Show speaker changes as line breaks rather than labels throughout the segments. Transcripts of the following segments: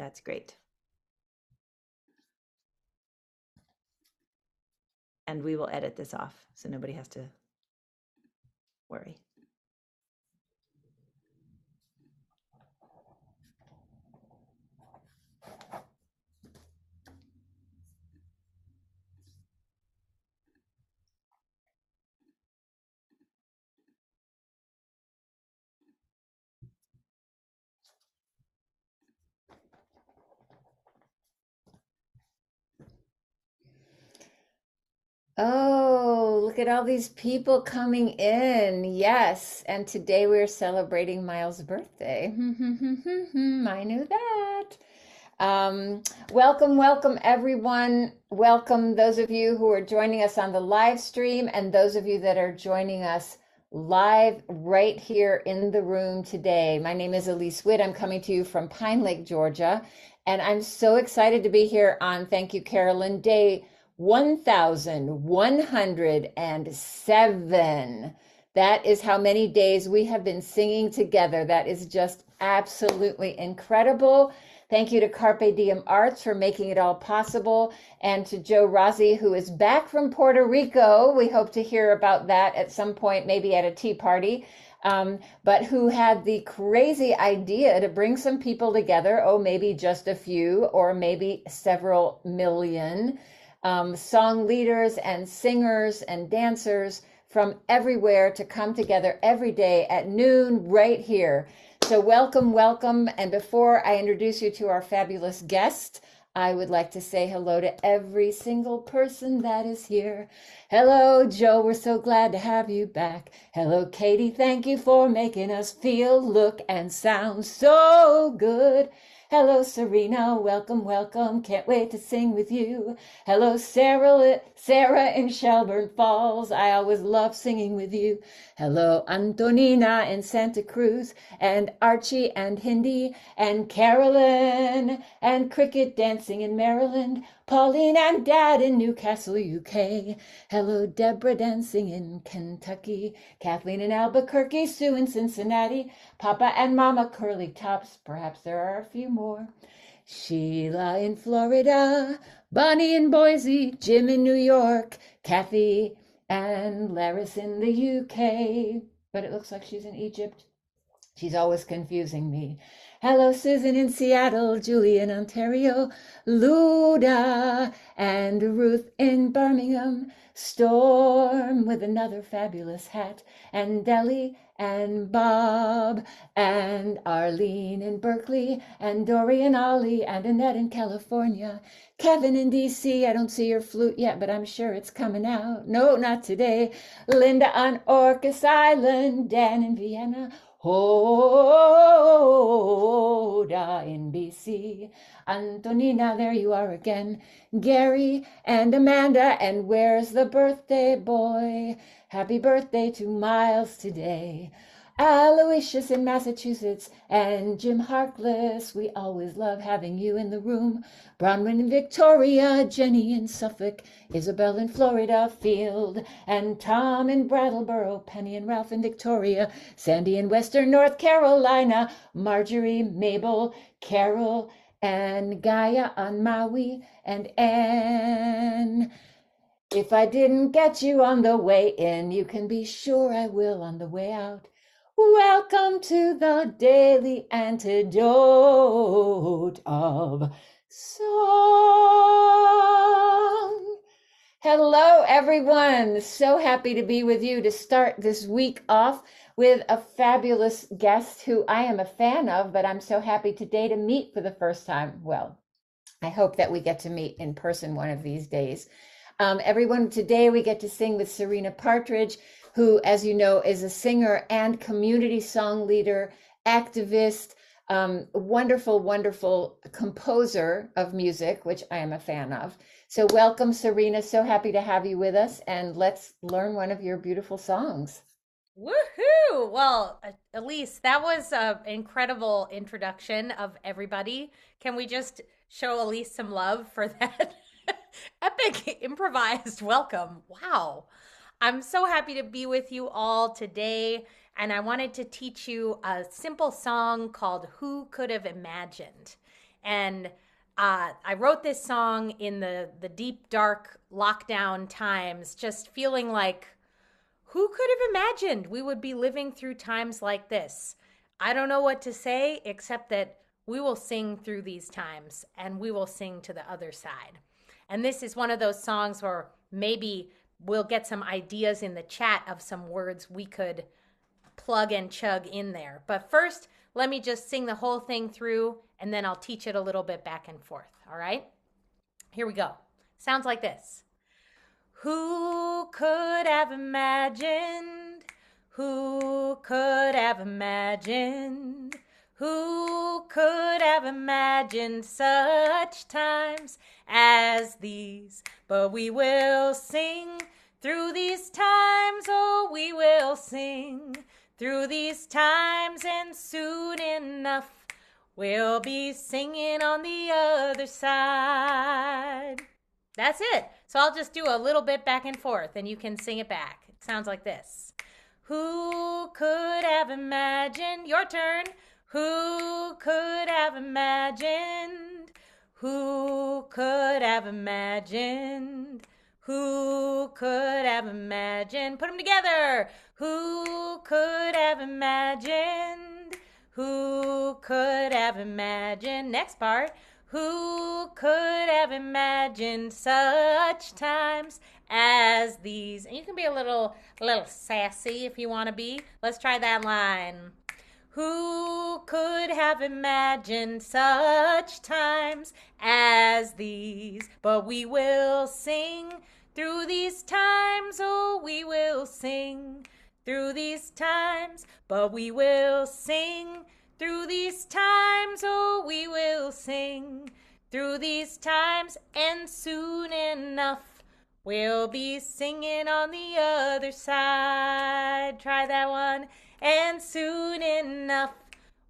That's great. And we will edit this off so nobody has to worry. Oh, look at all these people coming in. Yes. And today we're celebrating Miles' birthday. I knew that. Welcome, welcome, everyone. Welcome those of you who are joining us on the live stream and those of you that are joining us live right here in the room today. My name is Elise Witt. I'm coming to you from Pine Lake, Georgia. And I'm so excited to be here on, thank you, Carolyn, day 1107. That is how many days we have been singing together. That is just absolutely incredible. Thank you to Carpe Diem Arts for making it all possible, and to Joe Rossi, who is back from Puerto Rico. We hope to hear about that at some point, maybe at a tea party, but who had the crazy idea to bring some people together, oh, maybe just a few, or maybe several million song leaders and singers and dancers from everywhere to come together every day at noon right here. So welcome, welcome. And before I introduce you to our fabulous guest, I would like to say hello to every single person that is here. Hello, Joe. We're so glad to have you back. Hello, Katie. Thank you for making us feel, look, and sound so good. Hello, Sarina. Welcome, welcome. Can't wait to sing with you. Hello, Sarah in Shelburne Falls. I always love singing with you. Hello, Antonina in Santa Cruz, and Archie and Hindi, and Carolyn, and Cricket dancing in Maryland. Pauline and Dad in Newcastle, UK. Hello, Deborah dancing in Kentucky. Kathleen in Albuquerque, Sue in Cincinnati. Papa and Mama curly tops. Perhaps there are a few more. Sheila in Florida. Bonnie in Boise. Jim in New York. Kathy and Laris in the UK. But it looks like she's in Egypt. She's always confusing me. Hello, Susan in Seattle, Julie in Ontario, Luda and Ruth in Birmingham, Storm with another fabulous hat, and Deli and Bob and Arlene in Berkeley, and Dory and Ollie and Annette in California, Kevin in DC. I don't see your flute yet, but I'm sure it's coming out. No, not today. Linda on Orcas Island, Dan in Vienna, Hoda in BC. Antonina, there you are again. Gary and Amanda, and where's the birthday boy? Happy birthday to Miles today. Aloysius in Massachusetts, and Jim Harkless. We always love having you in the room. Bronwyn in Victoria, Jenny in Suffolk, Isabel in Florida Field, and Tom in Brattleboro, Penny and Ralph in Victoria, Sandy in Western North Carolina, Marjorie, Mabel, Carol, and Gaia on Maui, and Anne. If I didn't get you on the way in, you can be sure I will on the way out. Welcome to the Daily Antidote of Song. Hello, everyone. So happy to be with you to start this week off with a fabulous guest who I am a fan of, but I'm so happy today to meet for the first time. Well, I hope that we get to meet in person one of these days. Everyone, today we get to sing with Sarina Partridge, who, as you know, is a singer and community song leader, activist, wonderful, wonderful composer of music, which I am a fan of. So welcome, Sarina. So happy to have you with us, and let's learn one of your beautiful songs.
Woohoo! Well, Elise, that was an incredible introduction of everybody. Can we just show Elise some love for that epic improvised welcome? Wow. I'm so happy to be with you all today, and I wanted to teach you a simple song called Who Could Have Imagined? And I wrote this song in the deep, dark lockdown times, just feeling like, who could have imagined we would be living through times like this? I don't know what to say except that we will sing through these times and we will sing to the other side. And this is one of those songs where maybe we'll get some ideas in the chat of some words we could plug and chug in there. But first, let me just sing the whole thing through and then I'll teach it a little bit back and forth. All right? Here we go. Sounds like this. Who could have imagined? Who could have imagined? Who could have imagined such times as these? But we will sing through these times, oh, we will sing through these times, and soon enough we'll be singing on the other side. That's it. So I'll just do a little bit back and forth and you can sing it back. It sounds like this. Who could have imagined? Your turn. Who could have imagined? Who could have imagined? Who could have imagined? Put them together. Who could have imagined? Who could have imagined? Next part. Who could have imagined such times as these? And you can be a little sassy if you want to be. Let's try that line. Who could have imagined such times as these? But we will sing through these times, oh, we will sing through these times, but we will sing through these times, oh, we will sing through these times, and soon enough we'll be singing on the other side. Try that one. And soon enough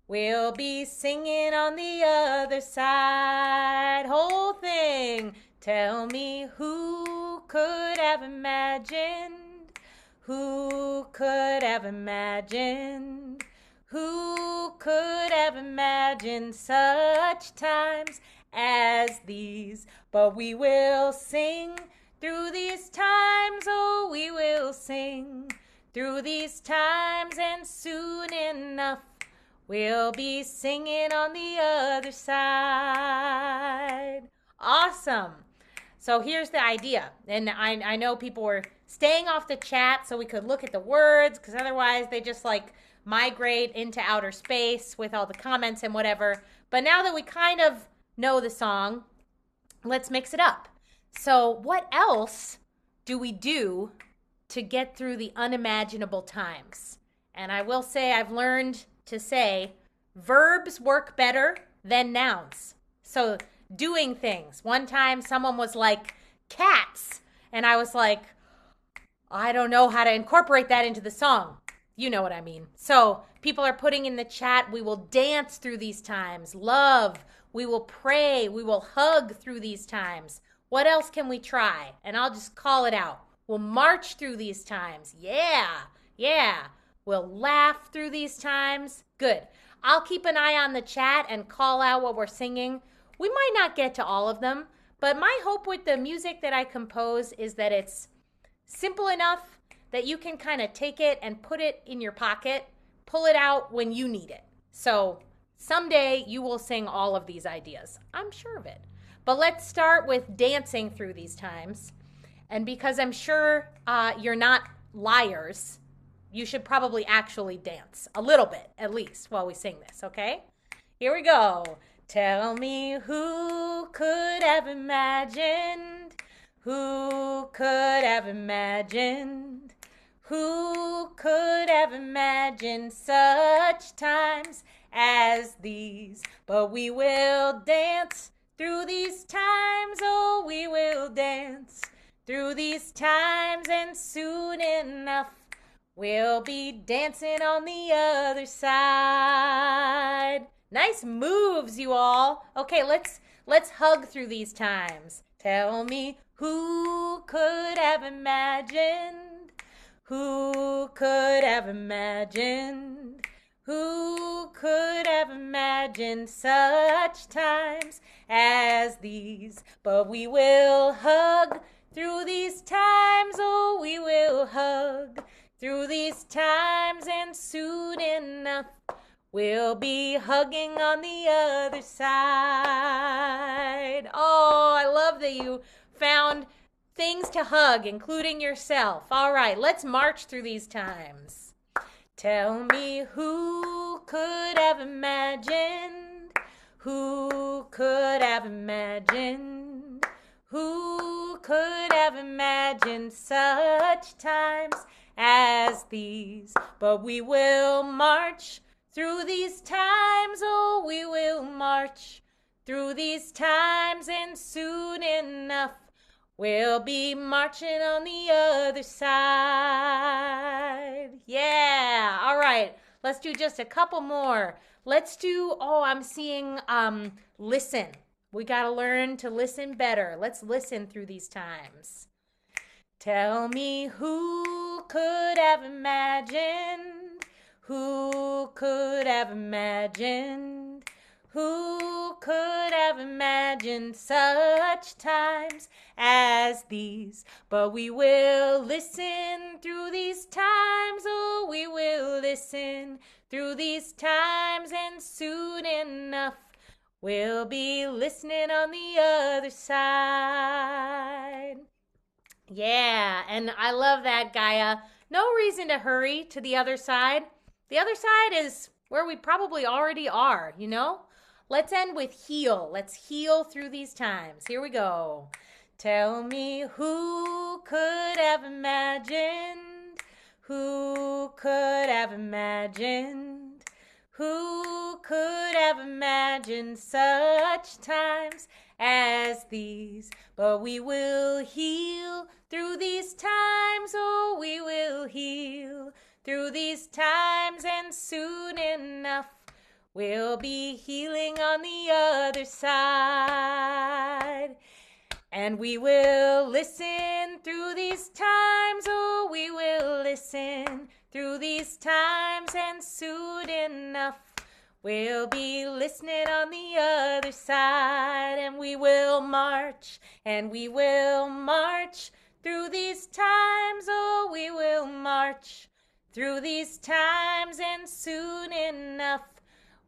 we'll be singing on the other side. Whole thing. Tell me, who could have imagined? Who could have imagined? Who could have imagined such times as these? But we will sing through these times, oh, we will sing through these times, and soon enough we'll be singing on the other side. Awesome. So here's the idea. And I know people were staying off the chat so we could look at the words, because otherwise they just like migrate into outer space with all the comments and whatever. But now that we kind of know the song, let's mix it up. So what else do we do to get through the unimaginable times? And I will say I've learned to say verbs work better than nouns. So doing things. One time someone was like, cats. And I was like, I don't know how to incorporate that into the song. You know what I mean. So people are putting in the chat, we will dance through these times. Love. We will pray. We will hug through these times. What else can we try? And I'll just call it out. We'll march through these times. Yeah. We'll laugh through these times. Good. I'll keep an eye on the chat and call out what we're singing. We might not get to all of them, but my hope with the music that I compose is that it's simple enough that you can kind of take it and put it in your pocket, pull it out when you need it. So someday you will sing all of these ideas. I'm sure of it. But let's start with dancing through these times. And because I'm sure you're not liars, you should probably actually dance a little bit, at least, while we sing this, okay? Here we go. Tell me, who could have imagined? Who could have imagined? Who could have imagined such times as these? But we will dance through these times, oh, we will dance through these times, and soon enough we'll be dancing on the other side. Nice moves, you all. Okay, let's hug through these times. Tell me, who could have imagined? Who could have imagined? Who could have imagined such times as these? But we will hug through these times, oh, we will hug through these times, and soon enough we'll be hugging on the other side. Oh, I love that you found things to hug, including yourself. All right, let's march through these times. Tell me who could have imagined? Who could have imagined? Who could have imagined such times as these? But we will march through these times, oh, we will march through these times, and soon enough we'll be marching on the other side. Yeah. All right. Let's do just a couple more. Let's do, oh, I'm seeing listen. We got to learn to listen better. Let's listen through these times. Tell me who could have imagined? Who could have imagined? Who could have imagined such times as these? But we will listen through these times, oh, we will listen through these times, and soon enough we'll be listening on the other side. Yeah, and I love that, Gaia. No reason to hurry to the other side. The other side is where we probably already are, you know? Let's end with heal. Let's heal through these times. Here we go. Tell me who could have imagined? Who could have imagined? Who could have imagined such times as these? But we will heal through these times, oh, we will heal through these times, and soon enough we'll be healing on the other side. And we will listen through these times, oh, we will listen through these times, and soon enough we'll be listening on the other side. And we will march, and we will march through these times, oh, we will march through these times, and soon enough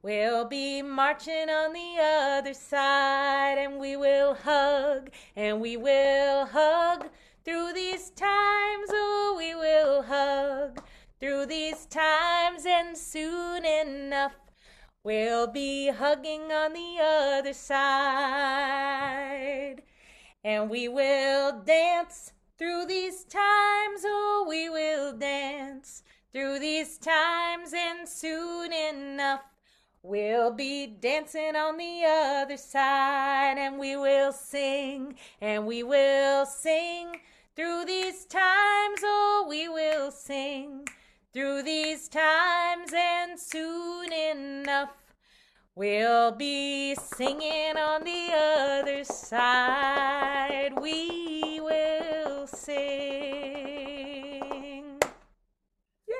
we'll be marching on the other side. And we will hug, and we will hug through these times, oh, we will hug through these times, and soon enough we'll be hugging on the other side. And we will dance through these times, oh, we will dance through these times, and soon enough we'll be dancing on the other side. And we will sing, and we will sing through these times, oh, we will sing through these times, and soon enough we'll be singing on the other side. We will sing. Yay!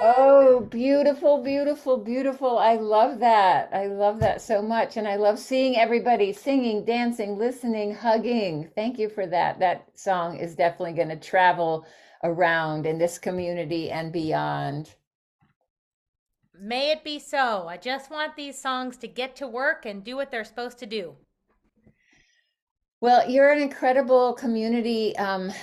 Oh, beautiful, beautiful, beautiful. I love that. I love that so much. And I love seeing everybody singing, dancing, listening, hugging. Thank you for that. That song is definitely going to travel around in this community and beyond.
May it be so. I just want these songs to get to work and do what they're supposed to do.
Well, you're an incredible community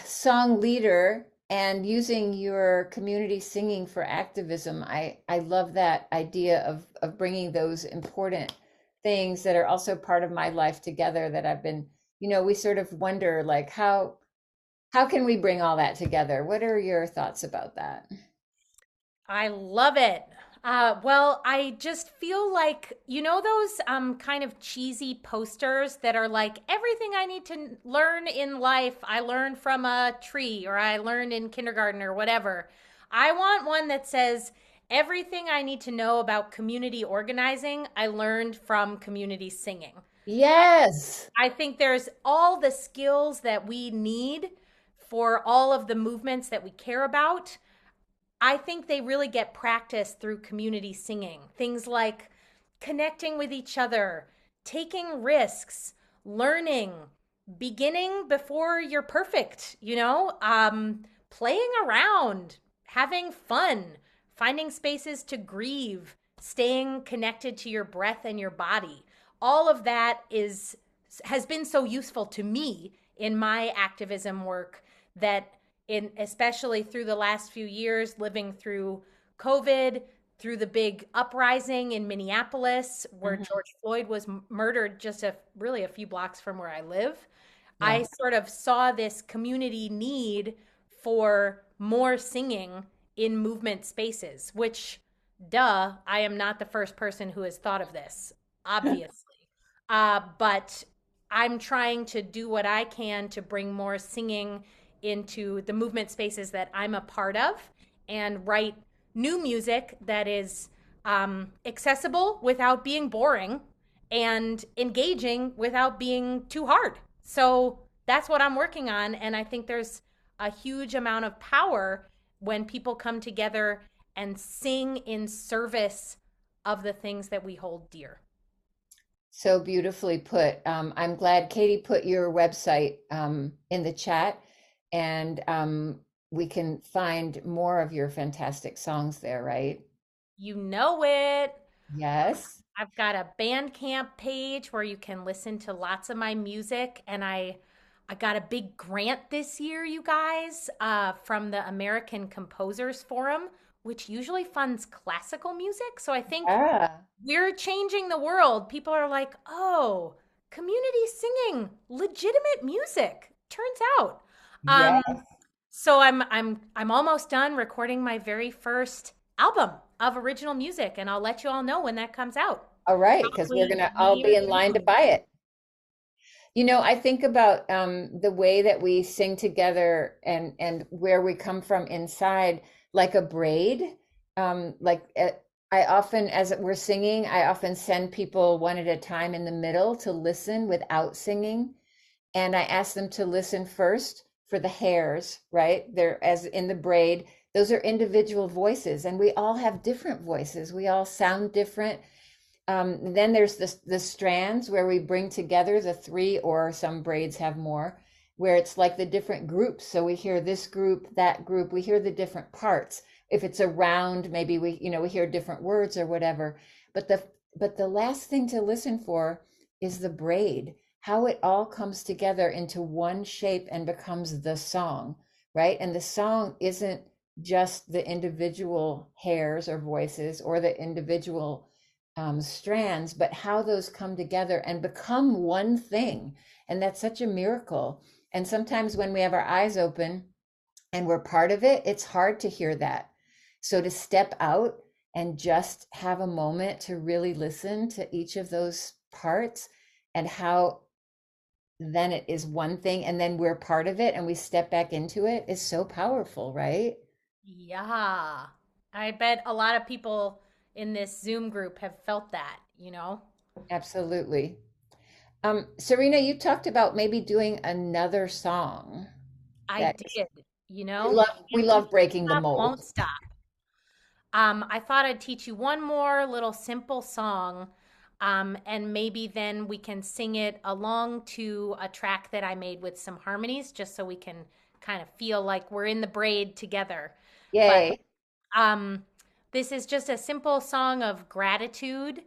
song leader and using your community singing for activism. I love that idea of bringing those important things that are also part of my life together that I've been, we sort of wonder like how can we bring all that together? What are your thoughts about that?
I love it. Well, I just feel like, you know, those kind of cheesy posters that are like, everything I need to learn in life, I learned from a tree or I learned in kindergarten or whatever. I want one that says, everything I need to know about community organizing, I learned from community singing.
Yes.
I think there's all the skills that we need for all of the movements that we care about. I think they really get practice through community singing. Things like connecting with each other, taking risks, learning, beginning before you're perfect, playing around, having fun, finding spaces to grieve, staying connected to your breath and your body. All of that is has been so useful to me in my activism work that in especially through the last few years living through COVID, through the big uprising in Minneapolis where
Mhm.
George Floyd was murdered just really a few blocks from where I live.
Yeah.
I sort of saw this community need for more singing in movement spaces, which, duh, I am not the first person who has thought of this, obviously. But I'm trying to do what I can to bring more singing into the movement spaces that I'm a part of and write new music that is accessible without being boring and engaging without being too hard. So that's what I'm working on. And I think there's a huge amount of power when people come together and sing in service of the things that we hold dear.
So beautifully put. I'm glad Katie put your website in the chat, and we can find more of your fantastic songs there, right?
You know it.
Yes.
I've got a Bandcamp page where you can listen to lots of my music, and I got a big grant this year, you guys, from the American Composers Forum, which usually funds classical music. So I think
Ah,
we're changing the world. People are like, "Oh, community singing, legitimate music." Turns out.
yeah.
Um, so I'm almost done recording my very first album of original music, and I'll let you all know when that comes out.
All right, because we're
Probably
gonna all
May or
be in line to
June.
buy it. I think about the way that we sing together and where we come from inside, like a braid. I often, as we're singing, I often send people one at a time in the middle to listen without singing, and I ask them to listen first for the hairs, right? They're as in the braid. Those are individual voices, and we all have different voices. We all sound different. Then there's the strands where we bring together the three, or some braids have more, where it's like the different groups. So we hear this group, that group, we hear the different parts. If it's a round, maybe we hear different words or whatever. But the last thing to listen for is the braid, how it all comes together into one shape and becomes the song, right? And the song isn't just the individual hairs or voices or the individual strands, but how those come together and become one thing. And that's such a miracle. And sometimes when we have our eyes open and we're part of it, it's hard to hear that. So to step out and just have a moment to really listen to each of those parts and how then it is one thing and then we're part of it and we step back into it is so powerful, right?
Yeah. I bet a lot of people in this Zoom group have felt that.
Absolutely. Serena, you talked about maybe doing another song
I
that
did,
we love. We
can't
love breaking the
stop, won't
mold.
stop. I thought I'd teach you one more little simple song, and maybe then we can sing it along to a track that I made with some harmonies, just so we can kind of feel like we're in the braid together. But
Yay.
um, this is just a simple song of gratitude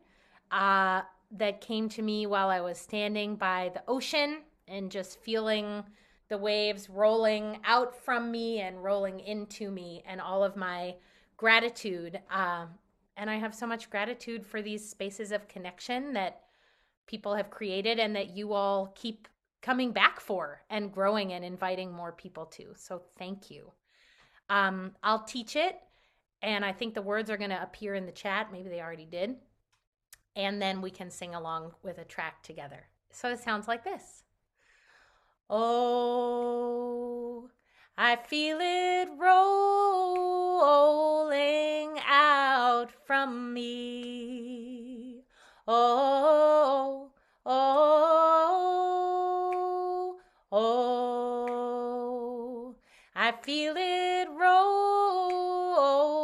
uh, that came to me while I was standing by the ocean and just feeling the waves rolling out from me and rolling into me, and all of my gratitude. And I have so much gratitude for these spaces of connection that people have created and that you all keep coming back for and growing and inviting more people to. So thank you. I'll teach it, and I think the words are going to appear in the chat. Maybe they already did. And then we can sing along with a track together. So it sounds like this. Oh, I feel it rolling out from me. Oh, oh, oh, I feel it rolling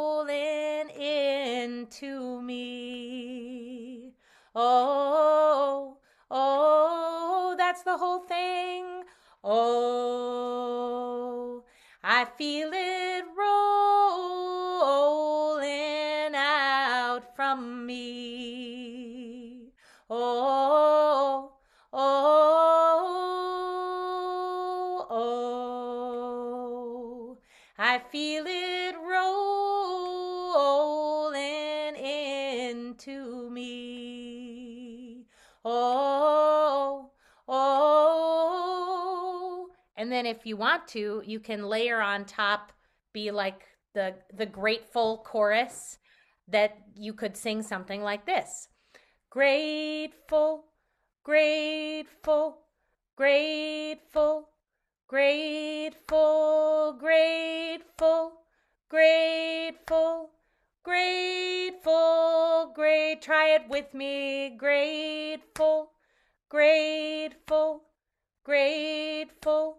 that's the whole thing. Oh, I feel it rolling out from me. Oh, oh, oh. I feel it rolling into me. Oh, oh. And then if you want to, you can layer on top, be like the grateful chorus that you could sing something like this. Grateful, grateful, grateful, grateful, grateful, grateful, grateful, great. Try it with me. Grateful, grateful, grateful,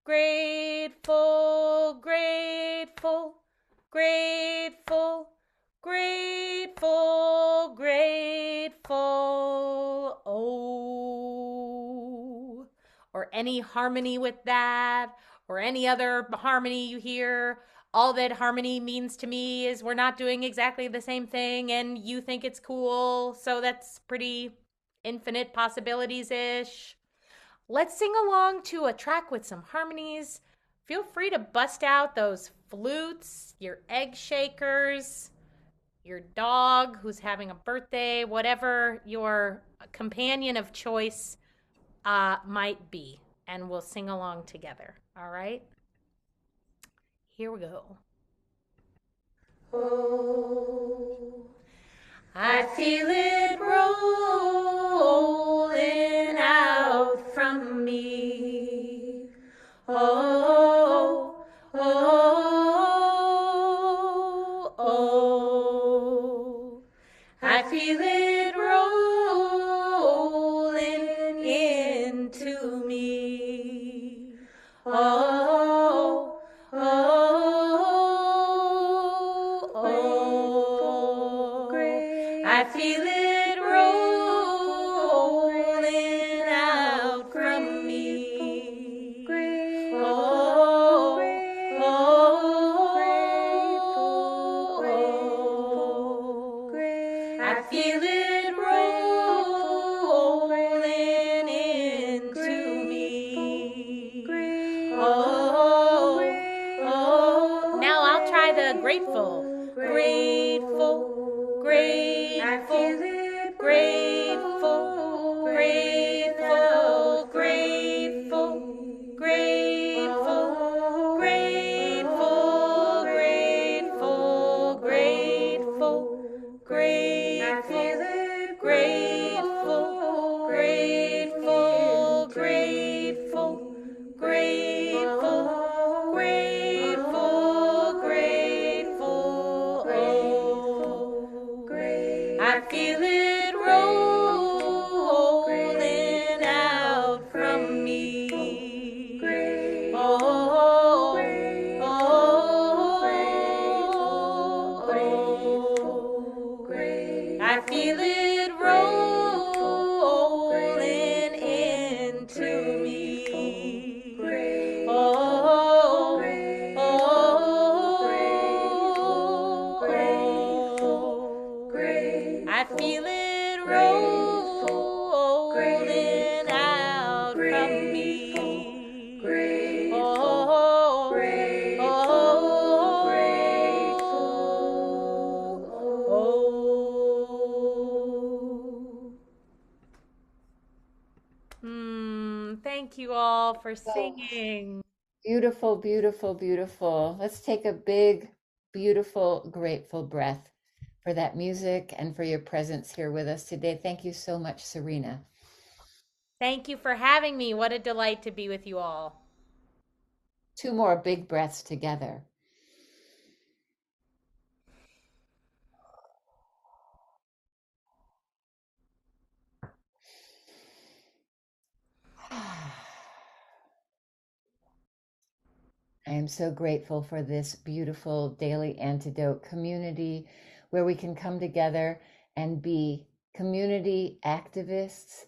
grateful, grateful, grateful, grateful, grateful. Oh. Or any harmony with that, or any other harmony you hear. All that harmony means to me is we're not doing exactly the same thing and you think it's cool. So that's pretty infinite possibilities ish. Let's sing along to a track with some harmonies. Feel free to bust out those flutes, your egg shakers, your dog who's having a birthday, whatever your companion of choice might be. And we'll sing along together. All right? Here we go. Oh, I feel it rolling out from me. Oh, oh, oh. I feel it rolling into me. Oh, oh, oh. I feel it rolling out from me. Oh, oh, oh. I feel it rolling into me. Oh, oh. Now I'll try the grateful. Grateful, grateful, grateful, grateful, grateful, grateful, grateful, grateful, grateful, grateful, grateful, grateful, grateful, grateful, grateful, grateful. Oh, I feel it rolling out from me. Oh, oh, oh. I feel it rolling into me. Oh, oh, oh. I feel it rolling out from me. Oh, oh, thank you all for
Oh,
singing.
beautiful, beautiful, beautiful. Let's take a big, beautiful, grateful breath for that music and for your presence here with us today. Thank you so much, Sarina.
Thank you for having me. What a delight to be with you all.
Two more big breaths together. I am so grateful for this beautiful Daily Antidote community where we can come together and be community activists,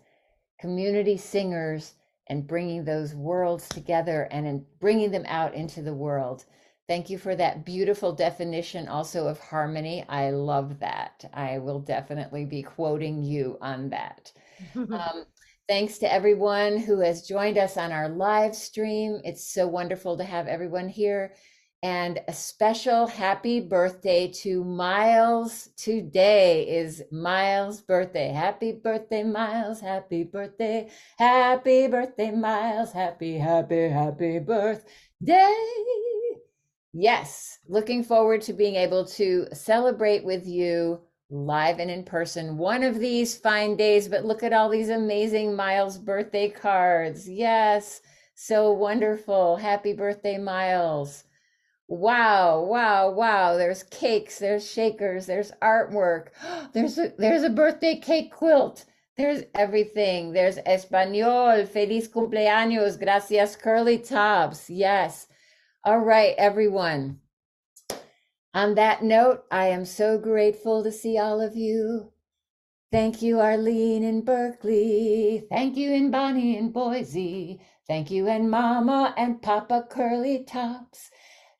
community singers, and bringing those worlds together and in bringing them out into the world. Thank you for that beautiful definition also of harmony. I love that. I will definitely be quoting you on that. Um, Thanks to everyone who has joined us on our live stream. It's so wonderful to have everyone here. And a special happy birthday to Miles. Today is Miles' birthday. Happy birthday, Miles. Happy birthday. Happy birthday, Miles. Happy, happy, happy birthday. Yes, looking forward to being able to celebrate with you live and in person one of these fine days. But look at all these amazing Miles birthday cards. Yes, so wonderful. Happy birthday, Miles. Wow, wow, wow. There's cakes, there's shakers, there's artwork. There's a birthday cake quilt. There's everything. There's Español. Feliz cumpleaños. Gracias, curly tops. Yes. All right, everyone. On that note, I am so grateful to see all of you. Thank you, Arlene in Berkeley. Thank you, and Bonnie in Boise. Thank you, and Mama and Papa Curly Tops.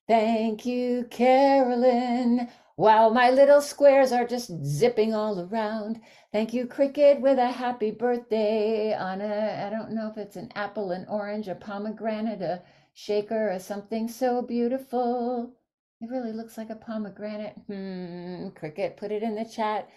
Thank you, Carolyn. Wow, my little squares are just zipping all around. Thank you, Cricket, with a happy birthday on I don't know if it's an apple, an orange, a pomegranate, a shaker, or something so beautiful. It really looks like a pomegranate. Cricket, put it in the chat.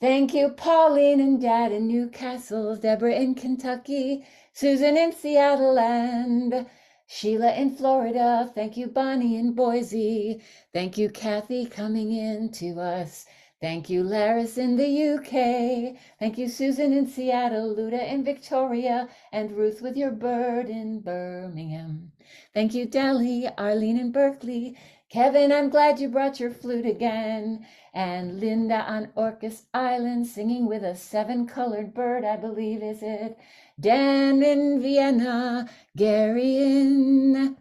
Thank you, Pauline and Dad in Newcastle, Deborah in Kentucky, Susan in Seattle, and Sheila in Florida. Thank you, Bonnie in Boise. Thank you, Kathy, coming in to us. Thank you, Laris in the UK. Thank you, Susan in Seattle, Luda in Victoria, and Ruth with your bird in Birmingham. Thank you, Delhi, Arlene in Berkeley. Kevin, I'm glad you brought your flute again. And Linda on Orcas Island singing with a 7-colored bird, I believe, is it? Dan in Vienna, Gary in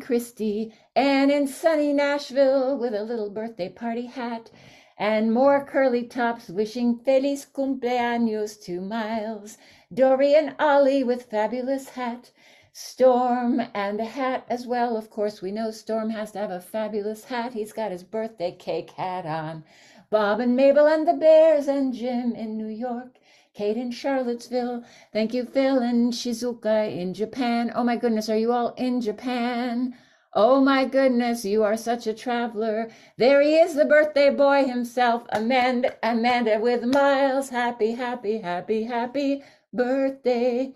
Christie, and in sunny Nashville with a little birthday party hat. And more curly tops wishing Feliz cumpleaños to Miles. Dory and Ollie with fabulous hat. Storm and the hat as well. Of course, we know Storm has to have a fabulous hat. He's got his birthday cake hat on. Bob and Mabel and the Bears and Jim in New York. Kate in Charlottesville. Thank you, Phil and Shizuka in Japan. Oh my goodness, are you all in Japan? Oh my goodness, you are such a traveler. There he is, the birthday boy himself, Amanda with Miles. Happy, happy, happy, happy birthday.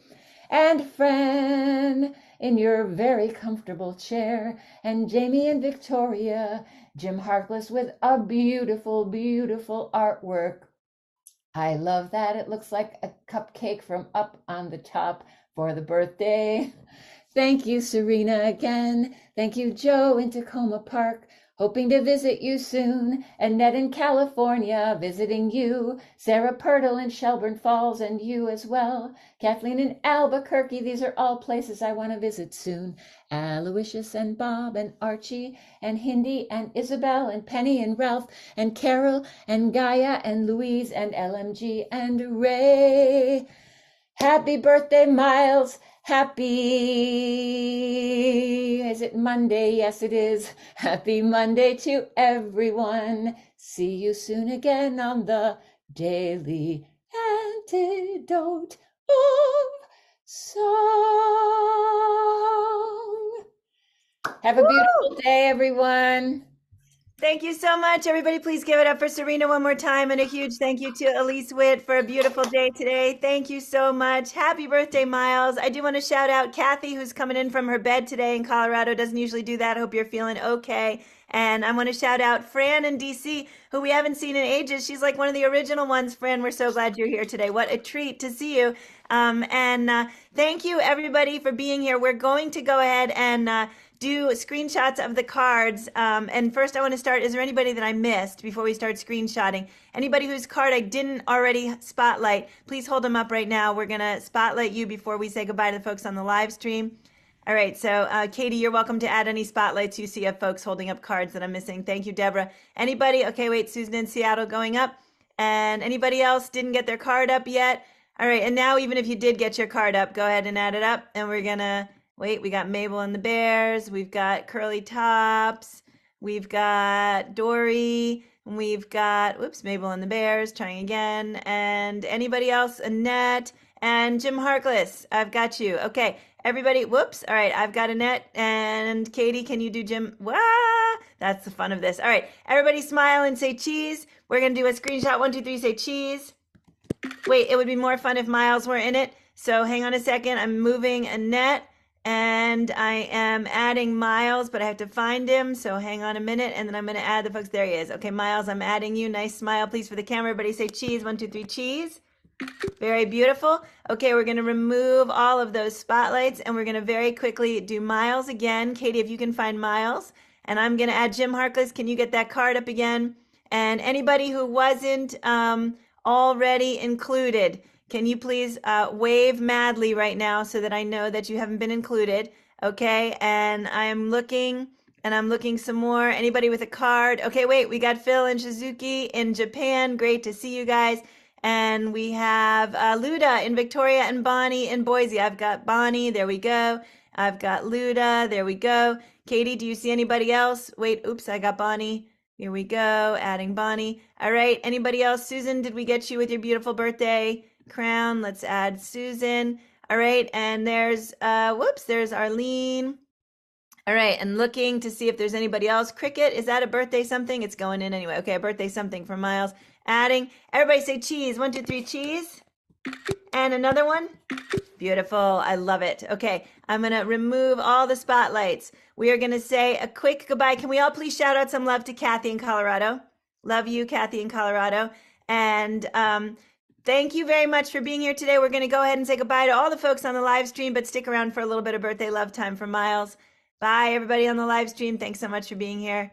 And Fran in your very comfortable chair, and Jamie and Victoria, Jim Harkless with a beautiful, beautiful artwork. I love that. It looks like a cupcake from up on the top for the birthday. Thank you, Sarina, again. Thank you, Joe in Tacoma Park. Hoping to visit you soon. Annette in California, visiting you. Sarah Purtle in Shelburne Falls, and you as well. Kathleen in Albuquerque, these are all places I want to visit soon. Aloysius and Bob and Archie and Hindi and Isabel and Penny and Ralph and Carol and Gaia and Louise and LMG and Ray. Happy birthday, Miles. Is it Monday? Yes, it is. Happy Monday to everyone. See you soon again on the Daily Antidote of Song. Have a beautiful day, everyone.
Thank you so much, everybody. Please give it up for Sarina one more time, and a huge thank you to Elise Witt for a beautiful day today. Thank you so much. Happy birthday, Miles. I do want to shout out Kathy, who's coming in from her bed today in Colorado. Doesn't usually do that. Hope you're feeling okay. And I want to shout out Fran in DC, who we haven't seen in ages. She's like one of the original ones. Fran, we're so glad you're here today. What a treat to see you. Thank you, everybody, for being here. We're going to go ahead and do screenshots of the cards. And first I want to start, is there anybody that I missed before we start screenshotting? Anybody whose card I didn't already spotlight, please hold them up right now. We're going to spotlight you before we say goodbye to the folks on the live stream. All right, so Katie, you're welcome to add any spotlights you see of folks holding up cards that I'm missing. Thank you, Deborah. Anybody? Okay, wait, Susan in Seattle going up. And anybody else didn't get their card up yet? All right, and now even if you did get your card up, go ahead and add it up. And we're gonna wait. We got Mabel and the Bears. We've got Curly Tops. We've got Dory. We've got, whoops, Mabel and the Bears. Trying again. And anybody else? Annette and Jim Harkless. I've got you. Okay, everybody. Whoops. All right, I've got Annette and Katie. Can you do Jim? Wah! That's the fun of this. All right, everybody, smile and say cheese. We're gonna do a screenshot. 1, 2, 3. Say cheese. Wait, it would be more fun if Miles were in it. So hang on a second. I'm moving Annette and I am adding Miles, but I have to find him. So hang on a minute and then I'm going to add the folks. There he is. Okay, Miles, I'm adding you. Nice smile, please, for the camera. Everybody say cheese. 1, 2, 3, cheese. Very beautiful. Okay, we're going to remove all of those spotlights and we're going to very quickly do Miles again. Katie, if you can find Miles. And I'm going to add Jim Harkless. Can you get that card up again? And anybody who wasn't already included, can you please wave madly right now so that I know that you haven't been included? Okay, and I'm looking some more. Anybody with a card? Okay, wait, we got Phil and Shizuki in Japan. Great to see you guys. And we have Luda in Victoria and Bonnie in Boise. I've got Bonnie. There we go. I've got Luda. There we go. Katie, do you see anybody else? Wait, oops, I got Bonnie. Here we go, adding Bonnie. All right, anybody else? Susan, did we get you with your beautiful birthday crown? Let's add Susan. All right, and there's, whoops, there's Arlene. All right, and looking to see if there's anybody else. Cricket, is that a birthday something? It's going in anyway. Okay, a birthday something for Miles. Adding, everybody say cheese. 1, 2, 3, cheese. And another one. Beautiful. I love it. Okay, I'm going to remove all the spotlights. We are going to say a quick goodbye. Can we all please shout out some love to Kathy in Colorado? Love you, Kathy in Colorado. And thank you very much for being here today. We're going to go ahead and say goodbye to all the folks on the live stream, but stick around for a little bit of birthday love time for Miles. Bye, everybody on the live stream. Thanks so much for being here.